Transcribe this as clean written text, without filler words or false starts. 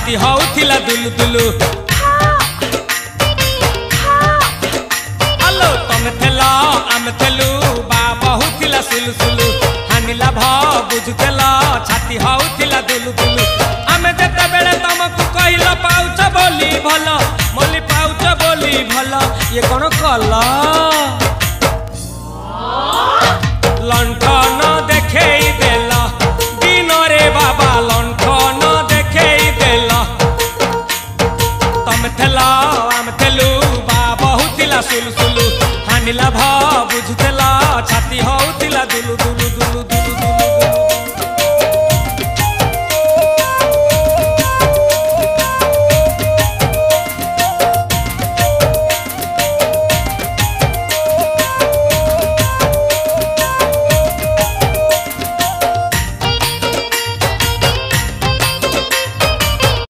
छाती होउथिला दुलु दुलु आलो तमे थेला आम थेलु बाबा होउथिला सुलु सुलु हानिला भ बुझुतेला छाती होउथिला दुलु दुलु।